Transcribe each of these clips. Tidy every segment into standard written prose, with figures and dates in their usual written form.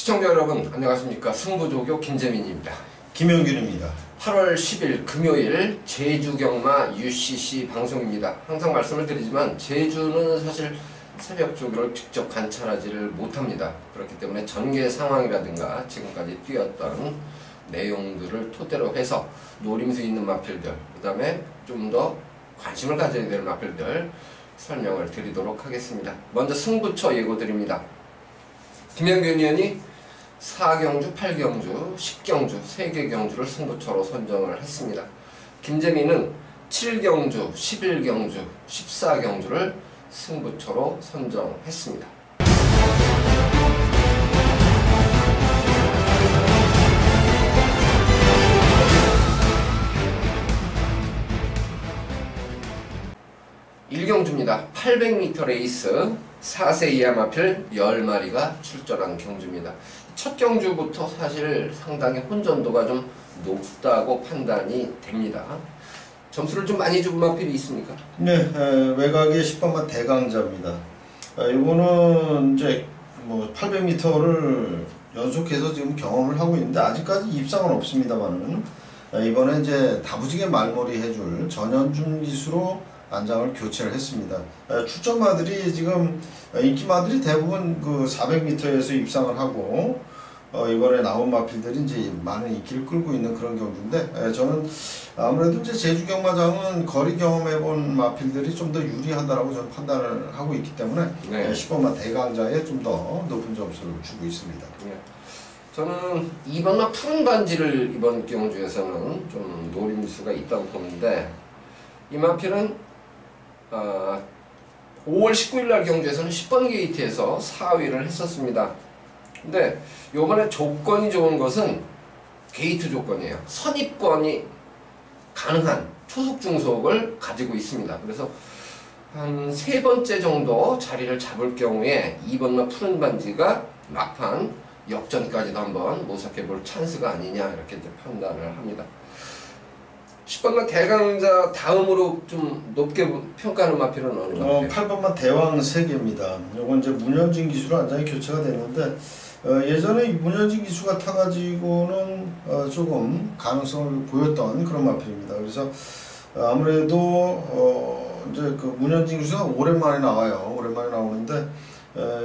시청자 여러분 안녕하십니까. 승부조교 김재민입니다. 김영균입니다. 8월 10일 금요일 제주경마 UCC 방송입니다. 항상 말씀을 드리지만 제주는 사실 새벽 조교를 직접 관찰하지를 못합니다. 그렇기 때문에 전개 상황이라든가 지금까지 뛰었던 내용들을 토대로 해서 노림수 있는 마필들, 그 다음에 좀 더 관심을 가져야 될 마필들 설명을 드리도록 하겠습니다. 먼저 승부처 예고 드립니다. 김영균 의원이 4경주, 8경주, 10경주 3개 경주를 승부처로 선정을 했습니다. 김재민은 7경주, 11경주, 14경주를 승부처로 선정했습니다. 일경주입니다. 800m 레이스 4세 이하 마필 10마리가 출전한 경주입니다. 첫 경주부터 사실 상당히 혼전도가 좀 높다고 판단이 됩니다. 점수를 좀 많이 준 마필이 있습니까? 네, 외곽의 10번마 대강자입니다. 이거는 이제 뭐 800m를 연속해서 지금 경험을 하고 있는데 아직까지 입상은 없습니다만은 이번에 이제 다부지게 말머리 해줄 전현준 기수로 안장을 교체를 했습니다. 출전마들이 지금 인기마들이 대부분 그 400m에서 입상을 하고 이번에 나온 마필들이 이제 많은 인기를 끌고 있는 그런 경주인데 저는 아무래도 이제 제주경마장은 거리 경험해본 마필들이 좀 더 유리하다라고 저는 판단을 하고 있기 때문에 10번마 대강자에 좀 더 높은 점수를 주고 있습니다. 네. 저는 2번마 푸른 반지를 이번 경주에서는 좀 노릴 수가 있다고 보는데 이 마필은 5월 19일 날 경주에서는 10번 게이트에서 4위를 했었습니다. 근데 요번에 조건이 좋은 것은 게이트 조건이에요. 선입권이 가능한 초속 중속을 가지고 있습니다. 그래서 한 3번째 정도 자리를 잡을 경우에 2번마 푸른 반지가 막판 역전까지도 한번 모색해 볼 찬스가 아니냐 이렇게 이제 판단을 합니다. 10번마 대강자 다음으로 좀 높게 평가하는 마필은 어느 마필? 8번마 대왕 3개입니다. 요건 이제 문현진 기수로 안장이 교체가 됐는데 예전에 문현진 기수가 타가지고는 조금 가능성을 보였던 그런 마필입니다. 그래서 아무래도 이제 그 문현진 기수가 오랜만에 나와요. 오랜만에 나오는데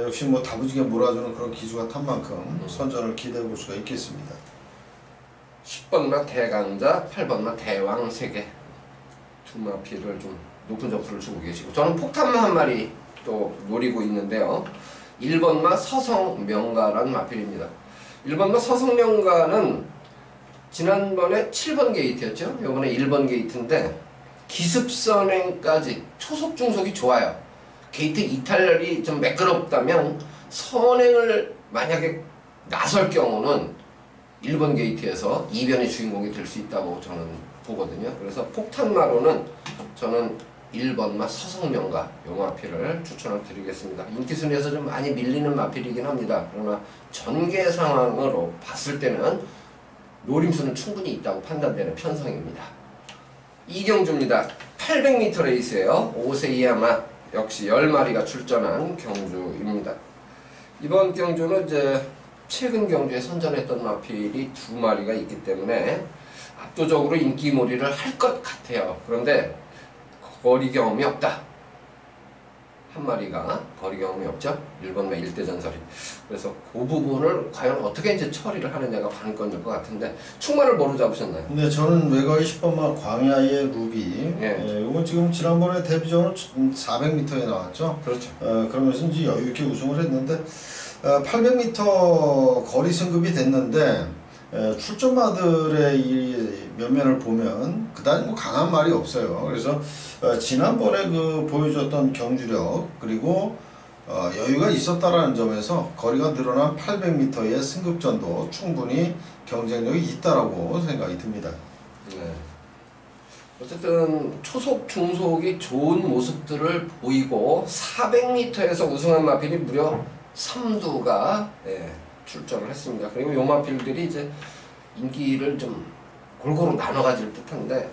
역시 뭐 다부지게 몰아주는 그런 기수가 탄 만큼 선전을 기대해 볼 수가 있겠습니다. 10번마 대강자, 8번마 대왕 3개 두 마필을 좀 높은 점수를 주고 계시고 저는 폭탄마 한 마리 또 노리고 있는데요. 1번마 서성명가라는 마필입니다. 1번마 서성명가는 지난번에 7번 게이트였죠. 이번에 1번 게이트인데 기습선행까지 초속 중속이 좋아요. 게이트 이탈이 좀 매끄럽다면 선행을 만약에 나설 경우는 1번 게이트에서 이변의 주인공이 될 수 있다고 저는 보거든요. 그래서 폭탄마로는 저는 1번마 서성명가 요 마필을 추천을 드리겠습니다. 인기순위에서 좀 많이 밀리는 마필이긴 합니다. 그러나 전개 상황으로 봤을 때는 노림수는 충분히 있다고 판단되는 편성입니다. 이경주입니다. 800m 레이스예요. 5세 이하마 역시 10마리가 출전한 경주입니다. 이번 경주는 이제 최근 경주에 선전했던 마필이 2마리가 있기 때문에 압도적으로 인기몰이를 할 것 같아요. 그런데 거리 경험이 없다. 한 마리가 거리 경험이 없죠. 1번마 일대전설이. 그래서 그 부분을 과연 어떻게 이제 처리를 하느냐가 관건일 것 같은데 충마를 뭐로 잡으셨나요? 네, 저는 외곽의 10번마 광야의 루비. 이건 지금 지난번에 데뷔전은 400m에 나왔죠. 그렇죠. 그러면서 이제 여유 있게 우승을 했는데 800m 거리 승급이 됐는데 출전마들의 이 면면을 보면 그다지 뭐 강한 말이 없어요. 그래서 지난번에 그 보여줬던 경주력 그리고 여유가 있었다라는 점에서 거리가 늘어난 800m의 승급전도 충분히 경쟁력이 있다라고 생각이 듭니다. 네. 어쨌든 초속 중속이 좋은 모습들을 보이고 400m에서 우승한 마필이 무려 3두가 출전을 했습니다. 그리고 요 마필들이 이제 인기를 좀 골고루 나눠 가질 듯한데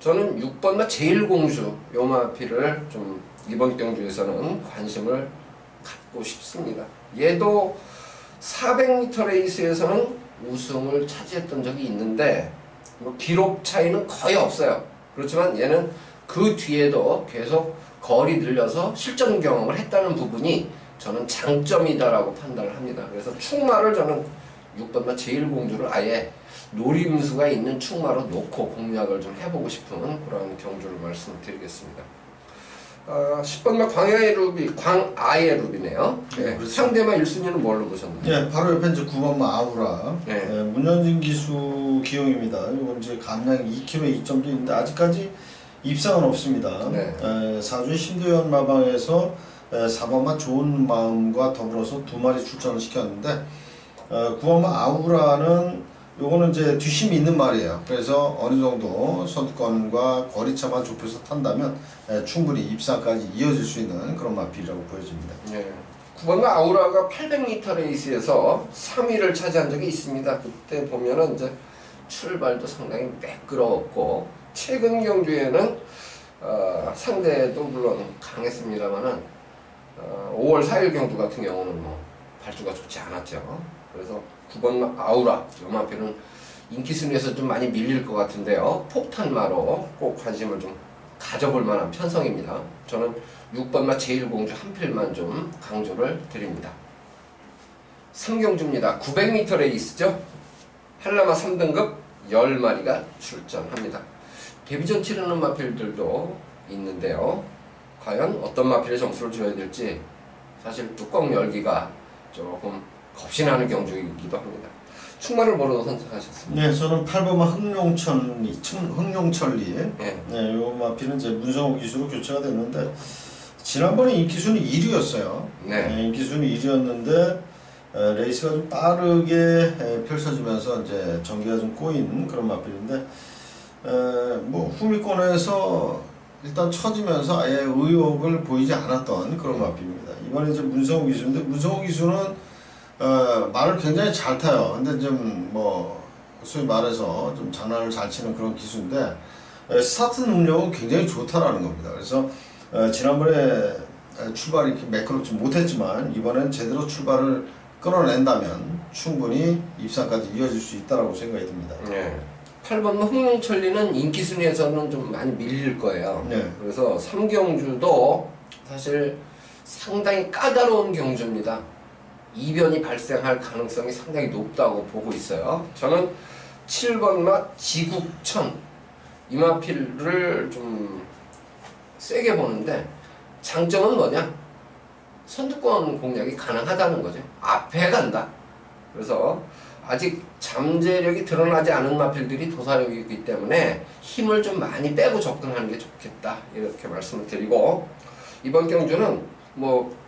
저는 6번마 제일공주 요 마필을 좀 이번 경주에서는 관심을 갖고 싶습니다. 얘도 400m 레이스에서는 우승을 차지했던 적이 있는데 뭐 기록 차이는 거의 없어요. 그렇지만 얘는 그 뒤에도 계속 거리 늘려서 실전 경험을 했다는 부분이 저는 장점이다라고 판단을 합니다. 그래서 충마를 저는 6번마 제1공주를 아예 노림수가 있는 충마로 놓고 공략을 좀 해보고 싶은 그런 경주를 말씀드리겠습니다. 10번마 광아의 루비네요. 네, 네, 그렇죠. 상대마 1순위는 뭘로 보셨나요? 네, 바로 옆에 이제 9번마 아우라. 네. 네, 문현진 기수 기용입니다. 이건 이제 감량 2kg 2점도 있는데 아직까지 입상은 없습니다. 네. 4주 신도연 마방에서 4번마 좋은 마음과 더불어서 2마리 출전을 시켰는데 9번마 아우라는 요거는 이제 뒷심이 있는 말이에요. 그래서 어느 정도 선두권과 거리차만 좁혀서 탄다면 충분히 입상까지 이어질 수 있는 그런 마필이라고 보여집니다. 네. 9번마 아우라가 800m 레이스에서 3위를 차지한 적이 있습니다. 그때 보면은 이제 출발도 상당히 매끄러웠고 최근 경주에는 상대도 물론 강했습니다만은 5월 4일 경주 같은 경우는 뭐 발주가 좋지 않았죠. 그래서 9번 아우라 요마필은 인기 순위에서 좀 많이 밀릴 것 같은데요. 폭탄마로 꼭 관심을 좀 가져볼 만한 편성입니다. 저는 6번마 제1공주 한 필만 좀 강조를 드립니다. 3경주입니다. 900m 레이스죠. 한라마 3등급 10마리가 출전합니다. 데뷔전 치르는 마필들도 있는데요. 과연 어떤 마필에 점수를 줘야 될지 사실 뚜껑 열기가 조금 겁이 나는 경주이기도 합니다. 충마를 뭐로 선택하셨습니까? 네, 저는 8번마 흥룡천리. 네. 네, 요 마필은 이제 문성호 기수로 교체가 됐는데 지난번에 인기순위 1위였어요. 네. 인기순위 1위였는데 레이스가 좀 빠르게 펼쳐지면서 이제 전기가 좀 꼬인 그런 마필인데 뭐 후미권에서 일단 쳐지면서 아예 의욕을 보이지 않았던 그런 마필입니다. 이번에 이제 문성호 기수인데 문성호 기수는 말을 굉장히 잘 타요. 근데 좀 뭐 소위 말해서 좀 장난을 잘 치는 그런 기수인데 스타트 능력은 굉장히 좋다라는 겁니다. 그래서 지난번에 출발이 이렇게 매끄럽지 못했지만 이번엔 제대로 출발을 끌어낸다면 충분히 입상까지 이어질 수 있다라고 생각이 듭니다. 네. 8번 흥룡천리는 인기 순위에서는 좀 많이 밀릴 거예요. 네. 그래서 3경주도 사실 상당히 까다로운 경주입니다. 이변이 발생할 가능성이 상당히 높다고 보고 있어요. 저는 7번마 지국천 이마필을 좀 세게 보는데 장점은 뭐냐? 선두권 공략이 가능하다는 거죠. 앞에 간다. 그래서 아직 잠재력이 드러나지 않은 마필들이 도사력이기 때문에 힘을 좀 많이 빼고 접근하는 게 좋겠다. 이렇게 말씀을 드리고 이번 경주는 뭐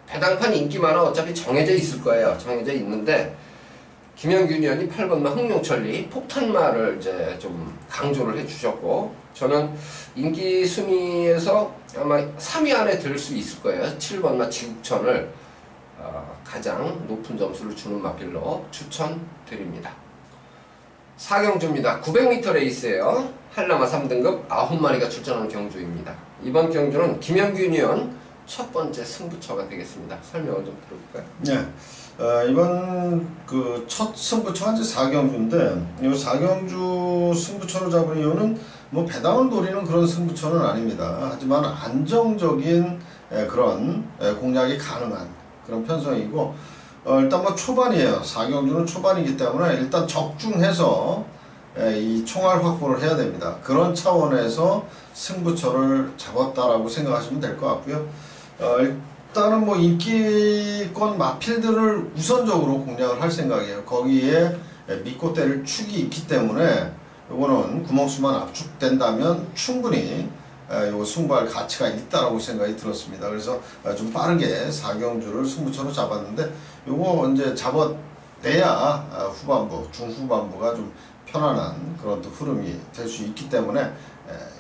배당판 인기만은 어차피 정해져 있을 거예요. 정해져 있는데 김영균 의원이 8번마 흥룡천리 폭탄마를 이제 좀 강조를 해주셨고 저는 인기 순위에서 아마 3위 안에 들 수 있을 거예요. 7번마 지국천을 가장 높은 점수를 주는 마필로 추천드립니다. 4경주입니다. 900m 레이스예요. 한라마 3등급 9마리가 출전하는 경주입니다. 이번 경주는 김영균 의원 첫 번째 승부처가 되겠습니다. 설명을 좀 들어볼까요? 네. 이번 그 첫 승부처가 이제 4경주인데 이 4경주 승부처로 잡은 이유는 뭐 배당을 노리는 그런 승부처는 아닙니다. 하지만 안정적인 그런 공략이 가능한 그런 편성이고 일단 뭐 초반이에요. 4경주는 초반이기 때문에 일단 적중해서 이 총알 확보를 해야 됩니다. 그런 차원에서 승부처를 잡았다라고 생각하시면 될 것 같고요. 일단은 뭐 인기권 마필들을 우선적으로 공략을 할 생각이에요. 거기에 믿고 때릴 축이 있기 때문에 요거는 구멍수만 압축된다면 충분히 요 승부할 가치가 있다라고 생각이 들었습니다. 그래서 좀 빠르게 4경주를 승부처로 잡았는데 요거 이제 잡아내야 후반부, 중후반부가 좀 편안한 그런 또 흐름이 될 수 있기 때문에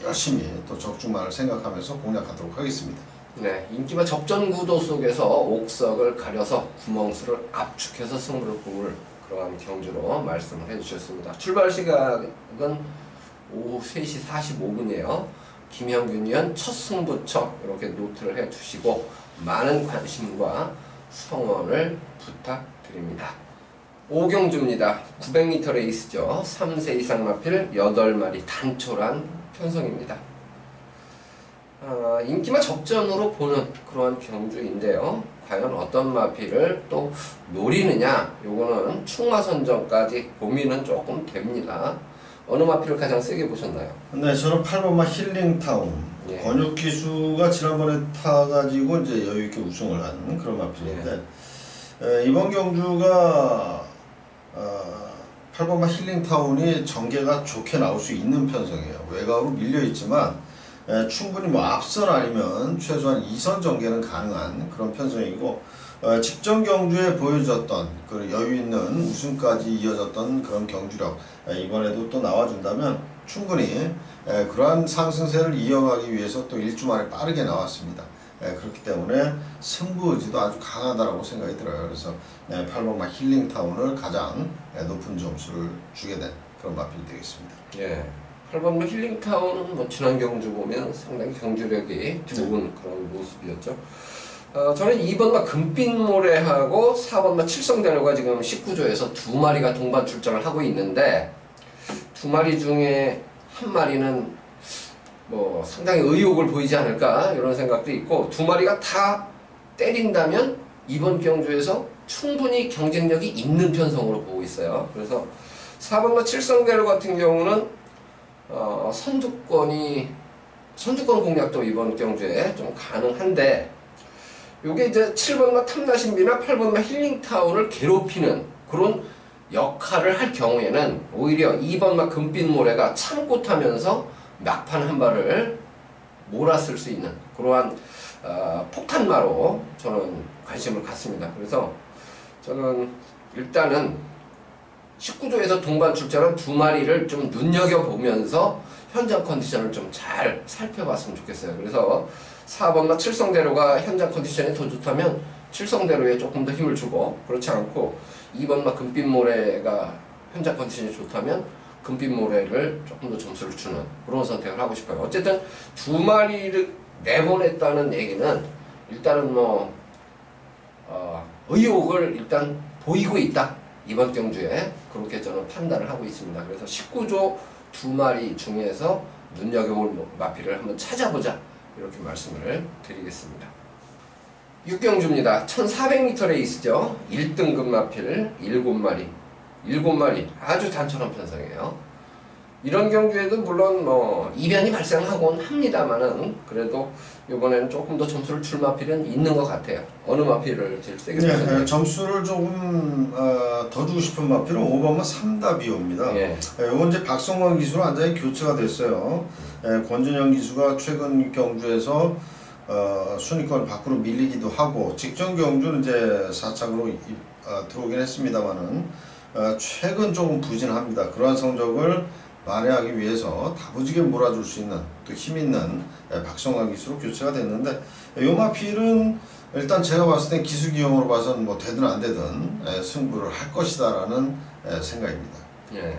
열심히 또 적중만을 생각하면서 공략하도록 하겠습니다. 네, 인기마 접전 구도 속에서 옥석을 가려서 구멍수를 압축해서 승부를 뽑을 그러한 경주로 말씀을 해주셨습니다. 출발 시각은 오후 3시 45분이에요. 김형균 의원 첫 승부처 이렇게 노트를 해주시고 많은 관심과 성원을 부탁드립니다. 드립니다. 5경주입니다. 900m 레이스죠. 3세 이상 마필 8마리 단촐한 편성입니다. 인기마 접전으로 보는 그러한 경주인데요. 과연 어떤 마필을 또 노리느냐, 요거는 충마 선정까지 고민은 조금 됩니다. 어느 마필을 가장 세게 보셨나요? 네, 저는 8번마 힐링타운. 예. 권혁기수가 지난번에 타가지고 이제 여유있게 우승을 한 그런 마필인데, 이번 경주가 8번마 힐링타운이 전개가 좋게 나올 수 있는 편성이에요. 외곽으로 밀려있지만 충분히 뭐 앞선 아니면 최소한 2선 전개는 가능한 그런 편성이고, 직전 경주에 보여줬던 그 여유있는 우승까지 이어졌던 그런 경주력, 이번에도 또 나와준다면 충분히 그러한 상승세를 이어가기 위해서 또 일주 만에 빠르게 나왔습니다. 그렇기 때문에 승부 의지도 아주 강하다라고 생각이 들어요. 그래서 8번마 힐링타운을 가장 높은 점수를 주게 된 그런 마필이 되겠습니다. 예. 8번마 힐링타운은 뭐 지난 경주 보면 상당히 경주력이 좋은 그런 모습이었죠. 저는 2번마 금빛모래하고 4번마 칠성대로가 지금 19조에서 2마리가 동반 출전을 하고 있는데, 2마리 중에 한 마리는 뭐 상당히 의욕을 보이지 않을까 이런 생각도 있고, 2마리가 다 때린다면 이번 경주에서 충분히 경쟁력이 있는 편성으로 보고 있어요. 그래서 4번마 칠성대로 같은 경우는 선두권 공략도 이번 경주에 좀 가능한데, 요게 이제 7번마 탐나신비나 8번마 힐링타운을 괴롭히는 그런 역할을 할 경우에는 오히려 2번마 금빛모래가 참고 타면서 막판 한 발을 몰았을 수 있는 그러한 폭탄마로 저는 관심을 갖습니다. 그래서 저는 일단은 19조에서 동반 출전한 2마리를 좀 눈여겨보면서 현장 컨디션을 좀 잘 살펴봤으면 좋겠어요. 그래서 4번마 칠성대로가 현장 컨디션이 더 좋다면 칠성대로에 조금 더 힘을 주고, 그렇지 않고 2번마 금빛모래가 현장 컨디션이 좋다면 금빛모래를 조금 더 점수를 주는 그런 선택을 하고 싶어요. 어쨌든 2마리를 내보냈다는 얘기는 일단은 뭐 의욕을 일단 보이고 있다, 이번 경주에 그렇게 저는 판단을 하고 있습니다. 그래서 19조 2마리 중에서 눈여겨볼 마필을 한번 찾아보자, 이렇게 말씀을 드리겠습니다. 6경주입니다. 1400m 레이스죠. 1등급 마필 7마리 아주 단촐한 편성이에요. 이런 경주에도 물론 뭐 이변이 발생하곤 합니다만은, 그래도 이번에는 조금 더 점수를 줄 마필은 있는 것 같아요. 어느 마필을 제일 세게 보셨나요? 점수를 조금 더 주고 싶은 마필은 5번마 삼다비오입니다. 예. 이건 이제 박성원 기수로 완전히 교체가 됐어요. 권준영 기수가 최근 경주에서 순위권 밖으로 밀리기도 하고, 직전 경주는 이제 4착으로 들어오긴 했습니다만은 최근 조금 부진합니다. 그러한 성적을 만회하기 위해서 다부지게 몰아줄 수 있는 또 힘있는 박성환 기수로 교체가 됐는데, 이 마필은 일단 제가 봤을 땐 기술기용으로 봐서는 뭐 되든 안 되든 승부를 할 것이다라는 생각입니다. 예.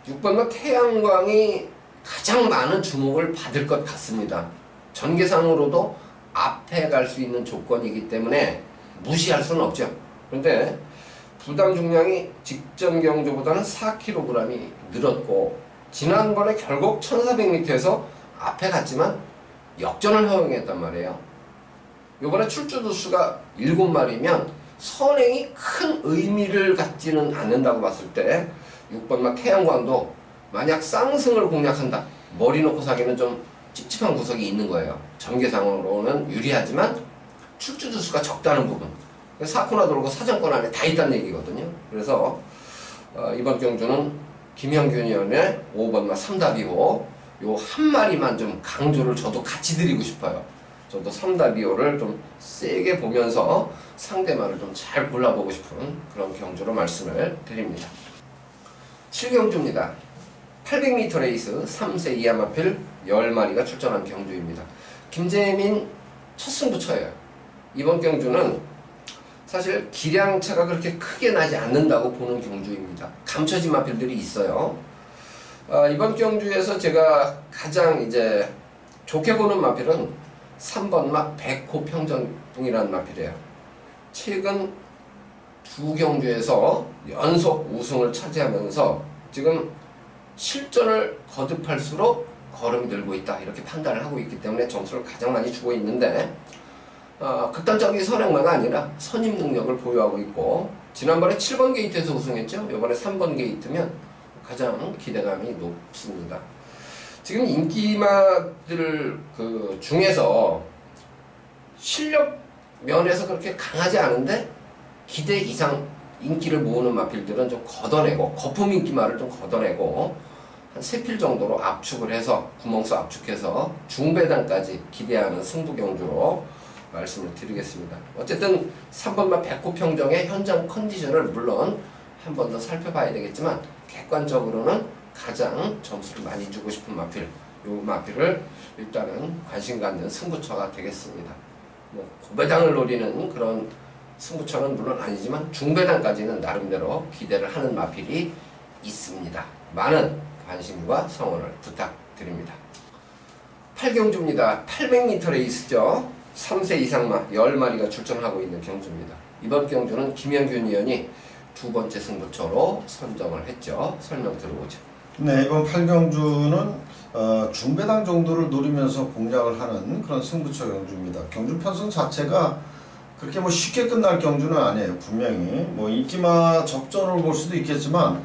6번마 태양광이 가장 많은 주목을 받을 것 같습니다. 전개상으로도 앞에 갈 수 있는 조건이기 때문에 무시할 수는 없죠. 그런데 부담 중량이 직전 경주보다는 4kg이 늘었고, 지난번에 결국 1400m에서 앞에 갔지만 역전을 허용했단 말이에요. 이번에 출주두 수가 7마리면 선행이 큰 의미를 갖지는 않는다고 봤을 때 6번마 태양광도 만약 쌍승을 공략한다, 머리 놓고 사기는 좀 찝찝한 구석이 있는 거예요. 전개상으로는 유리하지만 출주두 수가 적다는 부분, 4코나 돌고 사정권 안에 다 있다는 얘기거든요. 그래서 이번 경주는 김형균 의원의 5번마 삼다비호 요 한 마리만 좀 강조를 저도 같이 드리고 싶어요. 저도 삼다비호를 좀 세게 보면서 상대마를 좀 잘 골라보고 싶은 그런 경주로 말씀을 드립니다. 7경주입니다. 800m 레이스 3세 이하 마필 10마리가 출전한 경주입니다. 김재민 첫 승부처예요. 이번 경주는 사실 기량차가 그렇게 크게 나지 않는다고 보는 경주입니다. 감춰진 마필들이 있어요. 이번 경주에서 제가 가장 이제 좋게 보는 마필은 3번마 백호평전이라는 마필이에요. 최근 두 경주에서 연속 우승을 차지하면서 지금 실전을 거듭할수록 걸음이 늘고 있다 이렇게 판단을 하고 있기 때문에 점수를 가장 많이 주고 있는데 극단적인 선행마가 아니라 선임 능력을 보유하고 있고 지난번에 7번 게이트에서 우승했죠. 이번에 3번 게이트면 가장 기대감이 높습니다. 지금 인기마들 그 중에서 실력 면에서 그렇게 강하지 않은데 기대 이상 인기를 모으는 마필들은 좀 걷어내고 거품 인기마를 좀 걷어내고 한 3필 정도로 압축을 해서 구멍수 압축해서 중배당까지 기대하는 승부경주로 말씀을 드리겠습니다. 어쨌든 3번마 백호평정의 현장 컨디션을 물론 한 번 더 살펴봐야 되겠지만 객관적으로는 가장 점수를 많이 주고 싶은 마필 요 마필을 일단은 관심 갖는 승부처가 되겠습니다. 뭐 고배당을 노리는 그런 승부처는 물론 아니지만 중배당까지는 나름대로 기대를 하는 마필이 있습니다. 많은 관심과 성원을 부탁드립니다. 8경주입니다. 800m 레이스죠. 3세 이상마 10마리가 출전하고 있는 경주입니다. 이번 경주는 김현균 위원이 두 번째 승부처로 선정을 했죠. 설명 들어보죠. 네, 이번 8경주는 중배당 정도를 노리면서 공략을 하는 그런 승부처 경주입니다. 경주 편성 자체가 그렇게 뭐 쉽게 끝날 경주는 아니에요. 분명히 뭐 인기마 접전을 볼 수도 있겠지만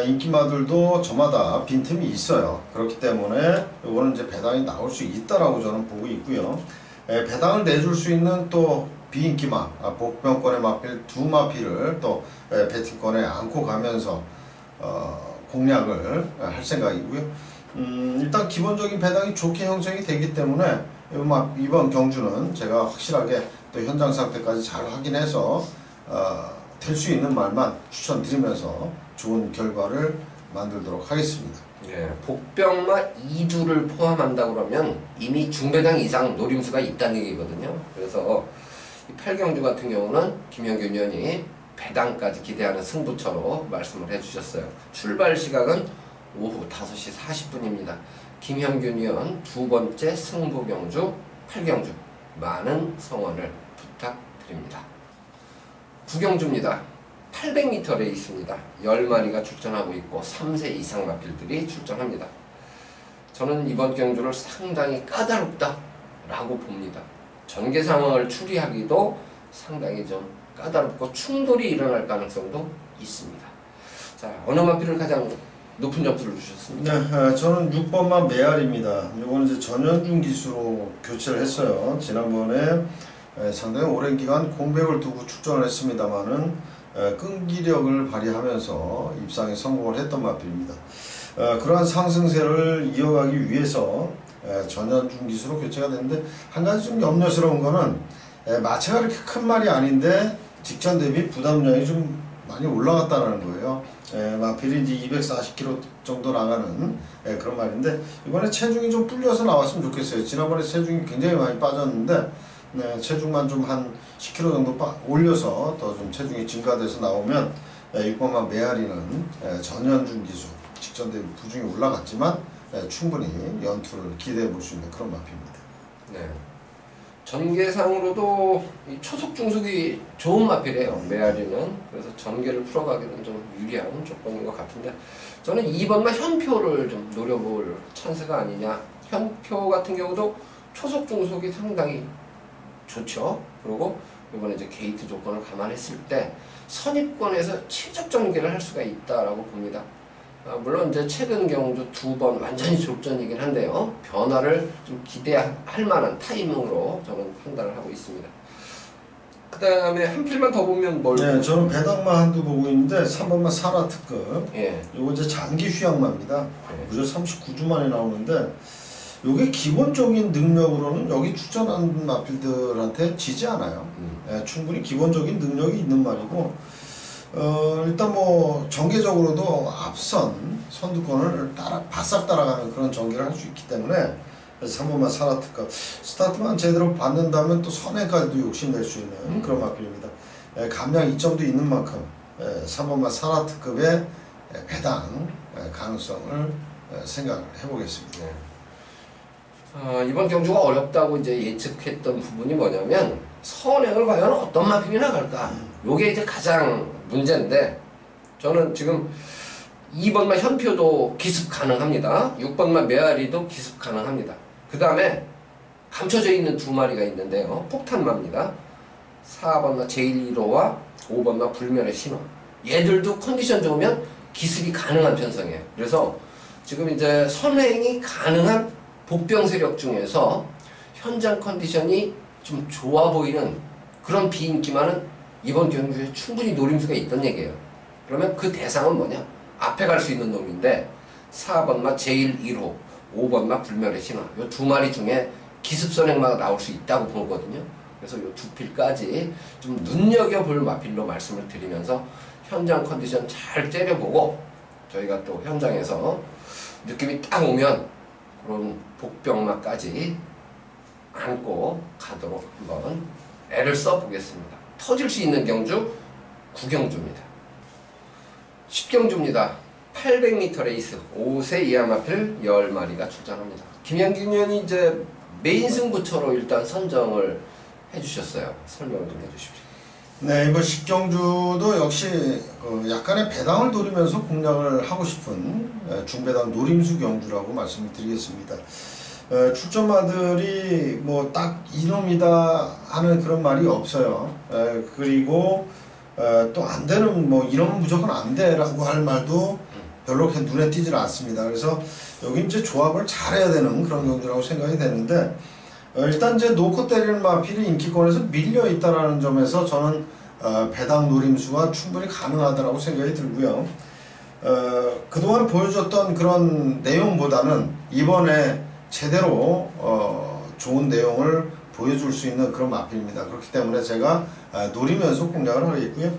인기마들도 저마다 빈틈이 있어요. 그렇기 때문에 이거는 이제 배당이 나올 수 있다라고 저는 보고 있고요. 배당을 내줄 수 있는 또 비인기마, 복병권의 마필 두 마필을 또 배팅권에 안고 가면서 공략을 할 생각이고요. 일단 기본적인 배당이 좋게 형성이 되기 때문에 이번 경주는 제가 확실하게 또 현장 상태까지 잘 확인해서 될 수 있는 말만 추천드리면서 좋은 결과를 만들도록 하겠습니다. 예, 복병마 2두를 포함한다 그러면 이미 중배당 이상 노림수가 있다는 얘기거든요. 그래서 이 8경주 같은 경우는 김현균 위원이 배당까지 기대하는 승부처로 말씀을 해주셨어요. 출발 시각은 오후 5시 40분입니다. 김현균 위원 두 번째 승부경주 8경주 많은 성원을 부탁드립니다. 9경주입니다. 800m 레이스입니다. 10마리가 출전하고 있고 3세 이상 마필들이 출전합니다. 저는 이번 경주를 상당히 까다롭다 라고 봅니다. 전개 상황을 추리하기도 상당히 좀 까다롭고 충돌이 일어날 가능성도 있습니다. 자, 어느 마필을 가장 높은 점수를 주셨습니까? 네, 저는 6번만 메알입니다. 이거는 이제 전현중 기수로 교체를 했어요. 지난번에 상당히 오랜 기간 공백을 두고 출전을 했습니다만은 끈기력을 발휘하면서 입상에 성공을 했던 마필입니다. 그러한 상승세를 이어가기 위해서 전현중 기수로 교체가 됐는데 한 가지 좀 염려스러운 거는 마체가 그렇게 큰 말이 아닌데 직전 대비 부담량이 좀 많이 올라갔다는 거예요. 마필이 이제 240kg 정도 나가는 그런 말인데 이번에 체중이 좀 불려서 나왔으면 좋겠어요. 지난번에 체중이 굉장히 많이 빠졌는데 체중만 좀 한 10kg 정도 올려서 더 좀 체중이 증가돼서 나오면 6번만 메아리는 전현중 기수 직전 대비 부중이 올라갔지만 충분히 연투를 기대해 볼 수 있는 그런 마필입니다. 네. 전개상으로도 이 초속 중속이 좋은 마필이에요. 메아리는. 그래서 전개를 풀어가기는 좀 유리한 조건인 것 같은데 저는 2번만 현표를 좀 노려볼 찬스가 아니냐. 현표 같은 경우도 초속 중속이 상당히 좋죠. 그리고 이번에 이제 게이트 조건을 감안했을 때 선입권에서 최적 전개를 할 수가 있다라고 봅니다. 물론 이제 최근 경주 2번 완전히 족전이긴 한데요. 변화를 좀 기대할 만한 타이밍으로 저는 판단을 하고 있습니다. 그 다음에 한 필만 더 보면 뭘? 네, 저는 배당만 한두 보고 있는데 3번만 사라 특급. 예. 요거 이제 장기 휴양마입니다. 예. 무려 39주 만에 나오는데 요게 기본적인 능력으로는 여기 출전한 마필들한테 지지 않아요. 충분히 기본적인 능력이 있는 말이고 일단 뭐 전개적으로도 앞선 선두권을 바싹 따라가는 그런 전개를 할 수 있기 때문에 3번만 사라 특급 스타트만 제대로 받는다면 또 선행까지도 욕심낼 수 있는 그런 마필입니다. 감량 이점도 있는 만큼 3번만 사라 특급의 배당 가능성을 생각을 해보겠습니다. 네. 이번 경주가 어렵다고 이제 예측했던 부분이 뭐냐면 선행을 과연 어떤 마필이 나갈까? 요게 이제 가장 문제인데 저는 지금 2번마 현표도 기습 가능합니다. 6번마 메아리도 기습 가능합니다. 그 다음에 감춰져 있는 두 마리가 있는데요. 폭탄마입니다. 4번마 제115와 5번마 불멸의 신호. 얘들도 컨디션 좋으면 기습이 가능한 편성이에요. 그래서 지금 이제 선행이 가능한 복병 세력 중에서 현장 컨디션이 좀 좋아 보이는 그런 비인기만은 이번 경주에 충분히 노림수가 있던 얘기예요. 그러면 그 대상은 뭐냐? 앞에 갈 수 있는 놈인데 4번마 제115, 5번마 불멸의 신화 요 두 마리 중에 기습선행마가 나올 수 있다고 보거든요. 그래서 요 두 필까지 좀 눈여겨볼 마필로 말씀을 드리면서 현장 컨디션 잘 째려보고 저희가 또 현장에서 느낌이 딱 오면 그런 복병마까지 안고 가도록 한번 애를 써보겠습니다. 터질 수 있는 경주 9경주입니다. 10경주입니다. 800m 레이스 5세 이하 마필 10마리가 출전합니다. 김양균 의원이 이제 메인 승부처로 일단 선정을 해주셨어요. 설명을 좀 해주십시오. 네, 이번 10경주도 역시 약간의 배당을 노리면서 공략을 하고 싶은 중배당 노림수 경주라고 말씀을 드리겠습니다. 출전마들이 뭐 딱 이놈이다 하는 그런 말이 없어요. 그리고 또 안 되는 뭐 이러면 무조건 안 돼라고 할 말도 별로 그렇게 눈에 띄질 않습니다. 그래서 여기 이제 조합을 잘해야 되는 그런 경주라고 생각이 되는데 일단 이제 놓고 때리는 마필이 인기권에서 밀려 있다라는 점에서 저는 배당 노림수가 충분히 가능하다라고 생각이 들고요. 그동안 보여줬던 그런 내용보다는 이번에 제대로 좋은 내용을 보여줄 수 있는 그런 마필입니다. 그렇기 때문에 제가 노리면서 공략을 하겠고요.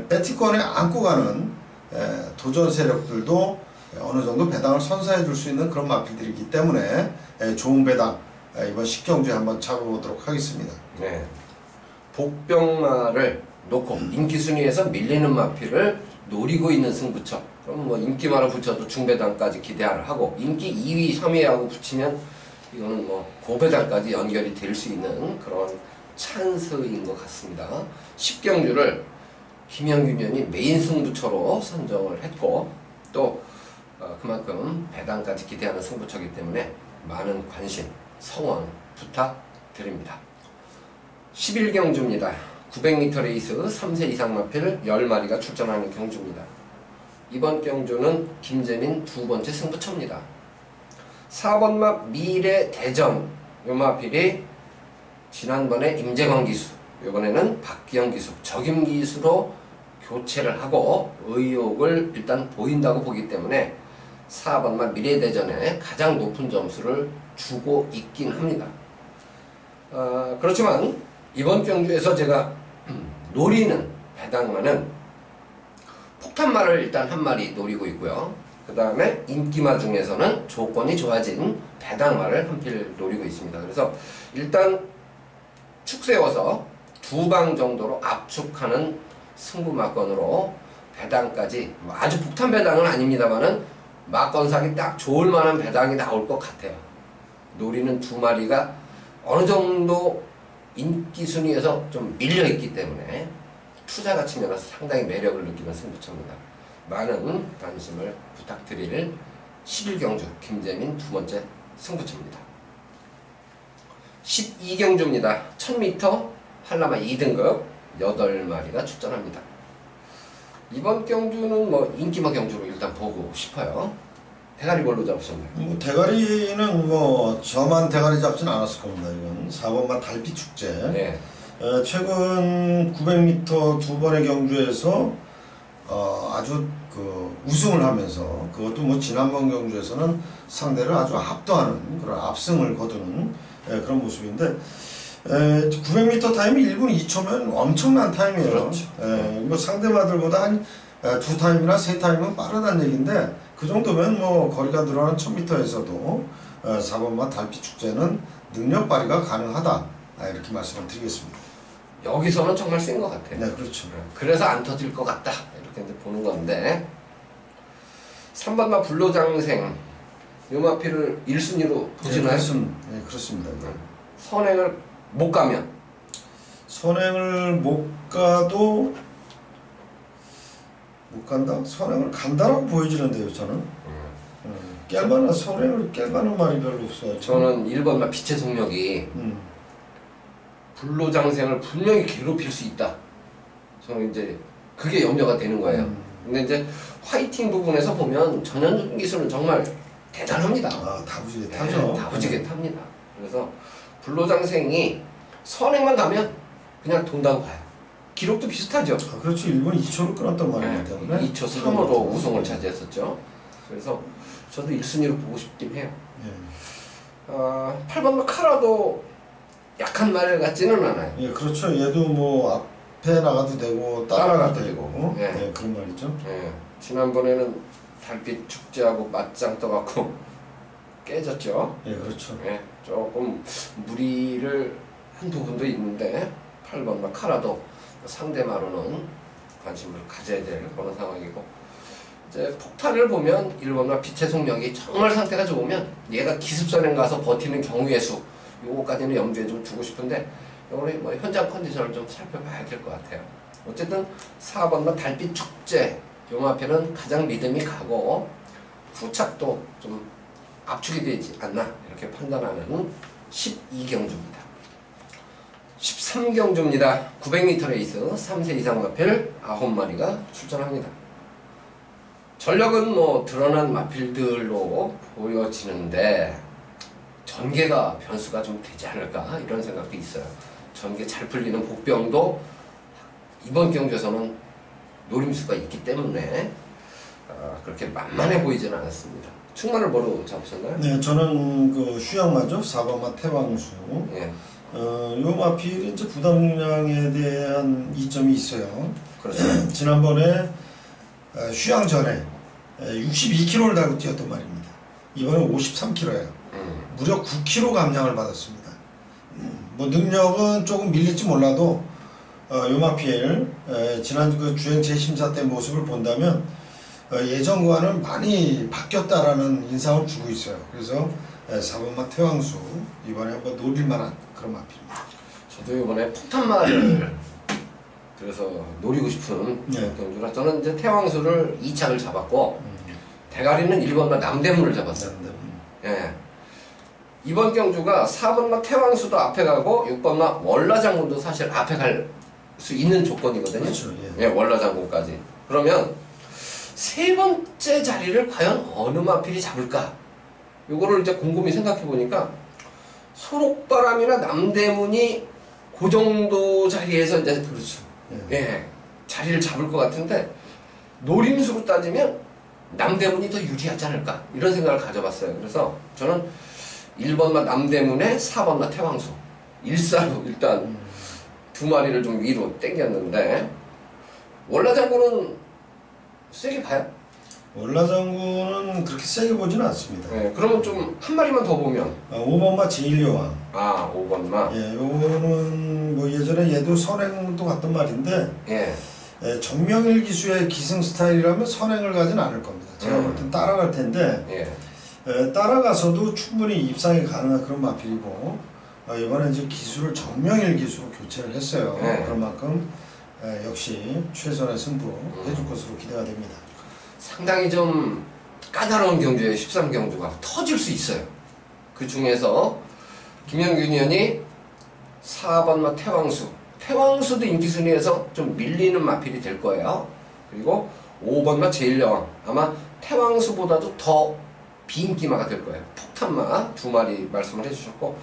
배팅권에 안고 가는 도전 세력들도 어느 정도 배당을 선사해 줄 수 있는 그런 마필들이기 때문에 좋은 배당 이번 10경주에 한번 잡아보도록 하겠습니다. 네. 복병마를 놓고 인기 순위에서 밀리는 마필을 노리고 있는 승부처. 그럼 뭐 인기마를 붙여도 중배당까지 기대를 하고 인기 2위, 3위하고 붙이면 이거는 뭐 고배당까지 연결이 될 수 있는 그런 찬스인 것 같습니다. 10경주를 김양균 의원이 메인 승부처로 선정을 했고 또 그만큼 배당까지 기대하는 승부처이기 때문에 많은 관심, 성원 부탁드립니다. 11경주입니다. 900m 레이스 3세 이상 마필 10마리가 출전하는 경주입니다. 이번 경주는 김재민 두 번째 승부처입니다. 4번마 미래대전 요 마필이 지난번에 임재광 기수, 이번에는 박기영 기수, 적임 기수로 교체를 하고 의욕을 일단 보인다고 보기 때문에 4번마 미래대전에 가장 높은 점수를 주고 있긴 합니다. 그렇지만 이번 경주에서 제가 노리는 배당마는 폭탄마를 일단 한 마리 노리고 있고요. 그 다음에 인기마 중에서는 조건이 좋아진 배당마를 한 필 노리고 있습니다. 그래서 일단 축 세워서 두 방 정도로 압축하는 승부 막건으로 배당까지 아주 폭탄 배당은 아닙니다만은 막건사기 딱 좋을 만한 배당이 나올 것 같아요. 노리는 두 마리가 어느 정도 인기 순위에서 좀 밀려 있기 때문에 투자가 측면에서 상당히 매력을 느끼는 승부처입니다. 많은 관심을 부탁드릴 11경주 김재민 두 번째 승부처입니다. 12경주입니다. 1000m 한라마 2등급 8마리가 출전합니다. 이번 경주는 뭐 인기마 경주로 일단 보고 싶어요. 대가리 뭘로 잡으셨나요? 뭐 대가리는 뭐 저만 대가리 잡진 않았을 겁니다. 이건 4번마 달빛 축제. 네. 최근 900m 두 번의 경주에서 아주 그 우승을 하면서 그것도 뭐 지난번 경주에서는 상대를 아주 압도하는 그런 압승을 거두는 그런 모습인데 900m 타임이 1분 2초면 엄청난 타임이에요. 그렇죠. 뭐 상대마들보다 한 두 타임이나 세 타임은 빠르다는 얘기인데 그 정도면 뭐 거리가 늘어난 1000m에서도 4번마 달빛 축제는 능력 발휘가 가능하다 이렇게 말씀을 드리겠습니다. 여기서는 정말 센 것 같아요. 네, 그렇죠. 그래서 안 터질 것 같다 이렇게 이제 보는 건데 3번마 불로장생 요마피를 1순위로 보시나요? 네, 그렇습니다. 선행을 못 가면 선행을 못 가도 못 간다? 선행을 간다라고 보여지는데요, 저는. 깰만한 선행을 깰 만한 말이 별로 없어요. 저는 1번마 빛의 속력이 불로장생을 분명히 괴롭힐 수 있다. 저는 이제 그게 염려가 되는 거예요. 근데 이제 화이팅 부분에서 보면 전현준 기술은 정말 대단합니다. 아, 다부지게 네, 타죠. 다부지게 탑니다. 그래서 불로장생이 선행만 가면 그냥 돈다고 봐요. 기록도 비슷하죠. 아, 그렇죠. 일본이 2초를 끊었단 말이기 때문에. 2초 3으로 우승을 차지했었죠. 그래서 저도 1순위로 보고 싶긴 해요. 8번 카라도 약한 말 같지는 않아요. 예, 그렇죠. 얘도 뭐 앞에 나가도 되고 따라가도 되고 예. 네, 그런 말이죠. 예. 지난번에는 달빛 축제하고 맞짱 떠갖고 깨졌죠. 예, 그렇죠. 예. 조금 무리를 한 부분도 있는데 8번 카라도 상대마로는 관심을 가져야 될 그런 상황이고, 이제 폭탄을 보면 1번과 빛의 속력이 정말 상태가 좋으면 얘가 기습선행 가서 버티는 경우의 수, 요거까지는 염두에 좀 두고 싶은데 요거는 뭐 현장 컨디션을 좀 살펴봐야 될 것 같아요. 어쨌든 4번과 달빛 축제 요 앞에는 가장 믿음이 가고 후착도 좀 압축이 되지 않나 이렇게 판단하는 12경주입니다. 13경주입니다. 900m 레이스 3세 이상 마필 9마리가 출전합니다. 전력은 뭐 드러난 마필들로 보여지는데 전개가 변수가 좀 되지 않을까 이런 생각도 있어요. 전개 잘 풀리는 복병도 이번 경주에서는 노림수가 있기 때문에 그렇게 만만해 보이지는 않았습니다. 충만을 뭐로 잡으셨나요? 네, 저는 그 휴양마죠. 4번마 태왕수. 예. 요 마필이 이제 부담량에 대한 이점이 있어요. 그렇죠. 지난번에 휴양 전에 62kg를 달고 뛰었단 말입니다. 이번에 53kg예요. 무려 9kg 감량을 받았습니다. 뭐 능력은 조금 밀릴지 몰라도 요마필 지난 그 주행 재심사 때 모습을 본다면 예전과는 많이 바뀌었다라는 인상을 주고 있어요. 그래서 4번마 태왕수 이번에 한번 노릴만한 그런 마필입니다. 저도 이번에 폭탄마를 그래서 노리고 싶은 경주라 저는 이제 태왕수를 2착을 잡았고 대가리는 1번마 남대문을 잡았어요. 예. 이번 경주가 4번마 태왕수도 앞에 가고 6번마 월라장군도 사실 앞에 갈 수 있는 조건이거든요. 그렇죠. 예, 월라장군까지. 그러면 세 번째 자리를 과연 어느 마필이 잡을까? 요거를 이제 곰곰이 생각해 보니까 소록바람이나 남대문이 그 정도 자리에서 이제 그렇죠. 예, 자리를 잡을 것 같은데 노림수로 따지면 남대문이 더 유리하지 않을까 이런 생각을 가져봤어요. 그래서 저는 1번마 남대문에 4번마 태왕수 1사로 일단 두 마리를 좀 위로 당겼는데 월라장군은 세게 봐요? 월라장군은 그렇게 세게 보지는 않습니다. 네, 그러면 좀 한 마리만 더 보면 5번마 제1여왕. 5번마. 예, 요거는 뭐 예전에 얘도 선행도 갔던 말인데 예. 정명일 기수의 기승 스타일이라면 선행을 가진 않을 겁니다. 제가 볼 땐 따라갈 텐데 따라가서도 충분히 입상이 가능한 그런 마필이고 이번에 이제 기수를 정명일 기수로 교체를 했어요. 그런 만큼 역시 최선의 승부 해줄 것으로 기대가 됩니다. 상당히 좀 까다로운 경주에 13경주가 터질 수 있어요. 그 중에서 김영균 의원이 4번마 태왕수도 인기순위에서 좀 밀리는 마필이 될 거예요. 그리고 5번마 제1여왕 아마 태왕수보다도 더 비인기마가 될 거예요. 폭탄마 두 마리 말씀을 해주셨고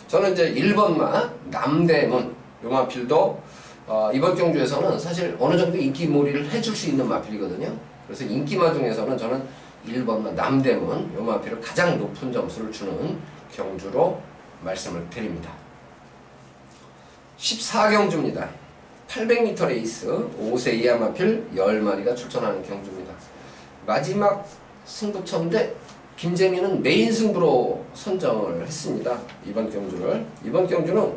저는 이제 1번마 남대문 요 마필도 이번 경주에서는 사실 어느 정도 인기몰이를 해줄 수 있는 마필이거든요. 그래서 인기마 중에서는 저는 1번마 남대문 요 마필을 가장 높은 점수를 주는 경주로 말씀을 드립니다. 14경주입니다. 800m 레이스 5세 이하 마필 10마리가 출전하는 경주입니다. 마지막 승부처인데 김재민은 메인 승부로 선정을 했습니다. 이번 경주를. 이번 경주는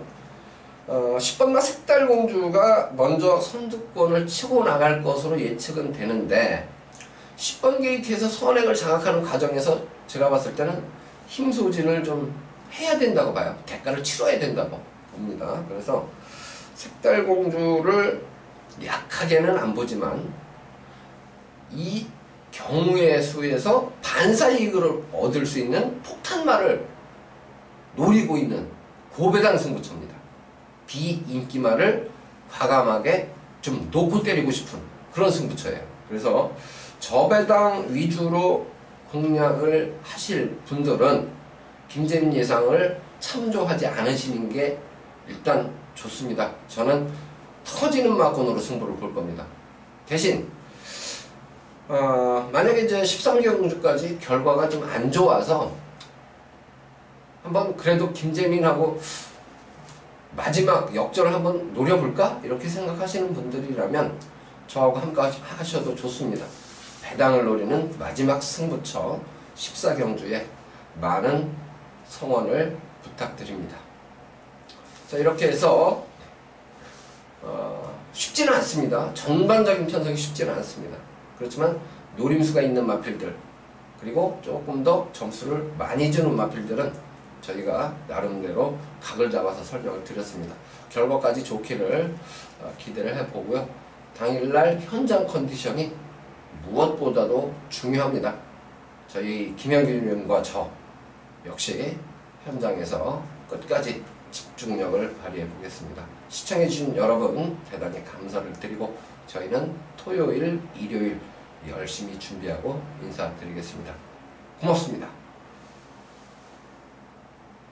10번마 색달공주가 먼저 선두권을 치고 나갈 것으로 예측은 되는데 10번 게이트에서 선행을 장악하는 과정에서 제가 봤을 때는 힘 소진을 좀 해야 된다고 봐요. 대가를 치러야 된다고 봅니다. 그래서 색달공주를 약하게는 안 보지만 이 경우의 수에서 반사이익을 얻을 수 있는 폭탄말을 노리고 있는 고배당 승부처입니다. 비인기말을 과감하게 좀 놓고 때리고 싶은 그런 승부처예요. 그래서 저배당 위주로 공략을 하실 분들은 김재민 예상을 참조하지 않으시는 게 일단 좋습니다. 저는 터지는 막군으로 승부를 볼 겁니다. 대신 만약에 이제 13경주까지 결과가 좀 안 좋아서 한번 그래도 김재민하고 마지막 역전을 한번 노려볼까? 이렇게 생각하시는 분들이라면 저하고 함께 하셔도 좋습니다. 배당을 노리는 마지막 승부처 14경주에 많은 성원을 부탁드립니다. 자, 이렇게 해서 쉽지는 않습니다. 전반적인 편성이 쉽지는 않습니다. 그렇지만 노림수가 있는 마필들 그리고 조금 더 점수를 많이 주는 마필들은 저희가 나름대로 각을 잡아서 설명을 드렸습니다. 결과까지 좋기를 기대를 해보고요. 당일날 현장 컨디션이 무엇보다도 중요합니다. 저희 김영길 위원과 저 역시 현장에서 끝까지 집중력을 발휘해 보겠습니다. 시청해주신 여러분 대단히 감사를 드리고 저희는 토요일, 일요일 열심히 준비하고 인사드리겠습니다. 고맙습니다.